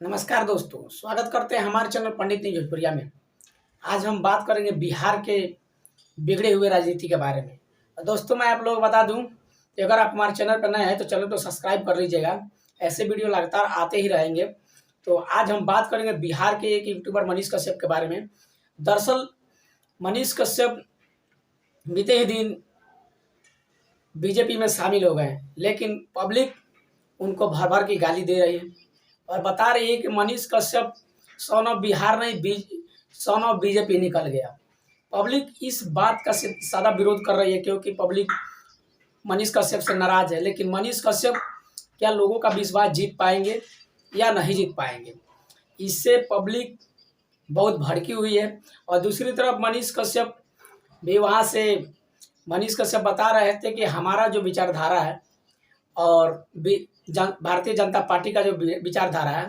नमस्कार दोस्तों, स्वागत करते हैं हमारे चैनल पंडित न्यूज भोजपुरिया में। आज हम बात करेंगे बिहार के बिगड़े हुए राजनीति के बारे में। दोस्तों, मैं आप लोगों को बता दूं कि अगर आप हमारे चैनल पर नए हैं तो चैनल को सब्सक्राइब कर लीजिएगा। ऐसे वीडियो लगातार आते ही रहेंगे। तो आज हम बात करेंगे बिहार के एक यूट्यूबर मनीष कश्यप के बारे में। दरअसल मनीष कश्यप बीते ही दिन बीजेपी में शामिल हो गए, लेकिन पब्लिक उनको भर भर की गाली दे रही है और बता रही है कि मनीष कश्यप सन ऑफ बिहार नहीं, सन ऑफ बीजेपी निकल गया। पब्लिक इस बात का सादा विरोध कर रही है क्योंकि पब्लिक मनीष कश्यप से नाराज है। लेकिन मनीष कश्यप क्या लोगों का विश्वास जीत पाएंगे या नहीं जीत पाएंगे, इससे पब्लिक बहुत भड़की हुई है। और दूसरी तरफ मनीष कश्यप भी वहाँ से मनीष कश्यप बता रहे थे कि हमारा जो विचारधारा है और भारतीय जनता पार्टी का जो विचारधारा है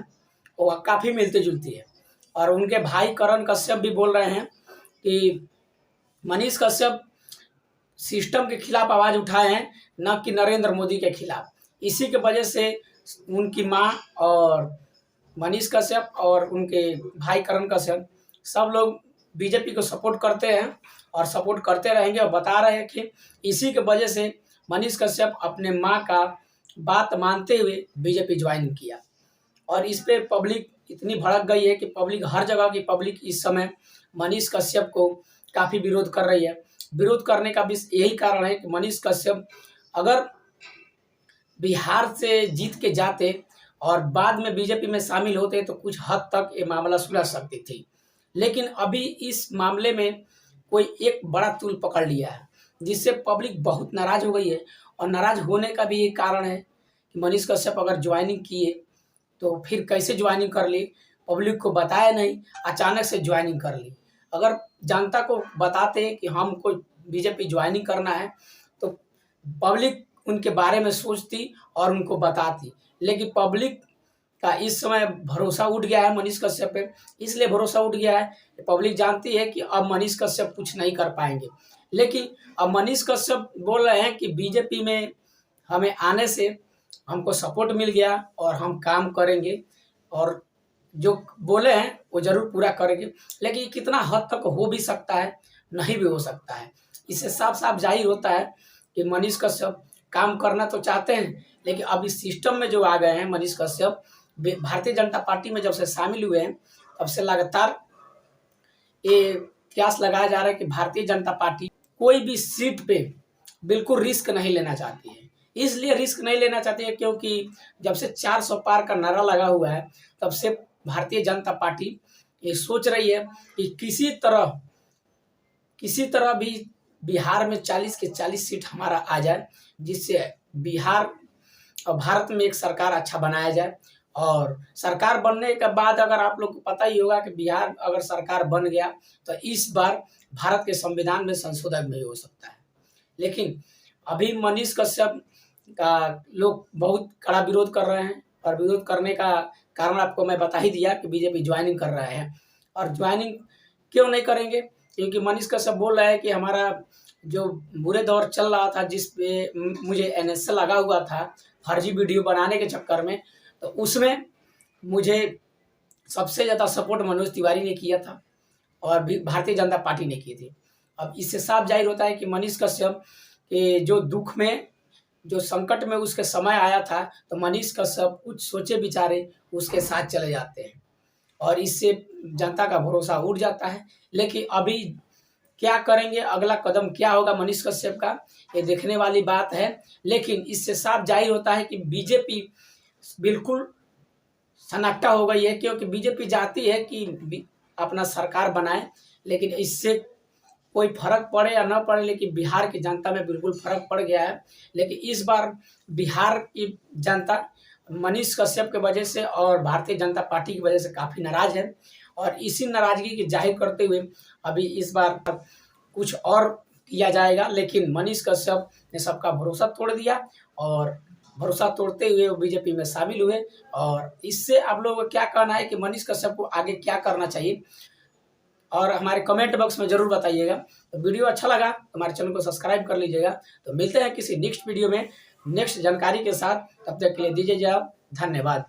वो काफ़ी मिलती जुलती है। और उनके भाई करण कश्यप भी बोल रहे हैं कि मनीष कश्यप सिस्टम के खिलाफ आवाज़ उठाए हैं, न कि नरेंद्र मोदी के खिलाफ। इसी के वजह से उनकी मां और मनीष कश्यप और उनके भाई करण कश्यप सब लोग बीजेपी को सपोर्ट करते हैं और सपोर्ट करते रहेंगे। और बता रहे हैं कि इसी के वजह से मनीष कश्यप अपने मां का बात मानते हुए बीजेपी ज्वाइन किया। और इस पे पब्लिक इतनी भड़क गई है कि पब्लिक, हर जगह की पब्लिक इस समय मनीष कश्यप को काफ़ी विरोध कर रही है। विरोध करने का भी यही कारण है कि मनीष कश्यप अगर बिहार से जीत के जाते और बाद में बीजेपी में शामिल होते तो कुछ हद तक ये मामला सुलझ सकती थी। लेकिन अभी इस मामले में कोई एक बड़ा तूल पकड़ लिया है, जिससे पब्लिक बहुत नाराज हो गई है। और नाराज होने का भी ये कारण है कि मनीष कश्यप अगर ज्वाइनिंग किए तो फिर कैसे ज्वाइनिंग कर ली, पब्लिक को बताया नहीं, अचानक से ज्वाइनिंग कर ली। अगर जनता को बताते कि हमको बीजेपी ज्वाइनिंग करना है तो पब्लिक उनके बारे में सोचती और उनको बताती। लेकिन पब्लिक का इस समय भरोसा उठ गया है मनीष कश्यप पे। इसलिए भरोसा उठ गया है कि पब्लिक जानती है कि अब मनीष कश्यप कुछ नहीं कर पाएंगे। लेकिन अब मनीष कश्यप बोल रहे हैं कि बीजेपी में हमें आने से हमको सपोर्ट मिल गया और हम काम करेंगे और जो बोले हैं वो ज़रूर पूरा करेंगे। लेकिन ये कितना हद तक हो भी सकता है, नहीं भी हो सकता है। इससे साफ साफ जाहिर होता है कि मनीष कश्यप काम करना तो चाहते हैं, लेकिन अब इस सिस्टम में जो आ गए हैं मनीष कश्यप, भारतीय जनता पार्टी में जब से शामिल हुए हैं तब से लगातार ये कयास लगाया जा रहा है कि भारतीय जनता पार्टी कोई भी सीट पे बिल्कुल रिस्क नहीं लेना चाहती है। इसलिए रिस्क नहीं लेना चाहती है क्योंकि जब से 400 पार का नारा लगा हुआ है तब से भारतीय जनता पार्टी ये सोच रही है कि किसी तरह भी बिहार में 40 के 40 सीट हमारा आ जाए, जिससे बिहार और भारत में एक सरकार अच्छा बनाया जाए। और सरकार बनने के बाद अगर आप लोग को पता ही होगा कि बिहार अगर सरकार बन गया तो इस बार भारत के संविधान में संशोधन भी हो सकता है। लेकिन अभी मनीष कश्यप का लोग बहुत कड़ा विरोध कर रहे हैं और विरोध करने का कारण आपको मैं बता ही दिया कि बीजेपी ज्वाइनिंग कर रहे हैं। और ज्वाइनिंग क्यों नहीं करेंगे, क्योंकि मनीष कश्यप बोल रहा है कि हमारा जो बुरे दौर चल रहा था जिस पे मुझे एनएसए लगा हुआ था फर्जी वीडियो बनाने के चक्कर में, तो उसमें मुझे सबसे ज़्यादा सपोर्ट मनोज तिवारी ने किया था और भी भारतीय जनता पार्टी ने की थी। अब इससे साफ जाहिर होता है कि मनीष कश्यप के जो दुख में, जो संकट में उसके समय आया था, तो मनीष कश्यप कुछ सोचे विचारे उसके साथ चले जाते हैं और इससे जनता का भरोसा उठ जाता है। लेकिन अभी क्या करेंगे, अगला कदम क्या होगा मनीष कश्यप का, ये देखने वाली बात है। लेकिन इससे साफ जाहिर होता है कि बीजेपी बिल्कुल सन्नाटा हो गई है, क्योंकि बीजेपी चाहती है कि अपना सरकार बनाए। लेकिन इससे कोई फर्क पड़े या ना पड़े, लेकिन बिहार की जनता में बिल्कुल फर्क पड़ गया है। लेकिन इस बार बिहार की जनता मनीष कश्यप की वजह से और भारतीय जनता पार्टी की वजह से काफ़ी नाराज है। और इसी नाराजगी की जाहिर करते हुए अभी इस बार कुछ और किया जाएगा। लेकिन मनीष कश्यप ने सबका भरोसा तोड़ दिया और भरोसा तोड़ते हुए वो बीजेपी में शामिल हुए। और इससे आप लोगों को क्या कहना है कि मनीष कश्यप को आगे क्या करना चाहिए, और हमारे कमेंट बॉक्स में ज़रूर बताइएगा। तो वीडियो अच्छा लगा तो हमारे चैनल को सब्सक्राइब कर लीजिएगा। तो मिलते हैं किसी नेक्स्ट वीडियो में नेक्स्ट जानकारी के साथ। तब तक के लिए दीजिए जवाब। धन्यवाद।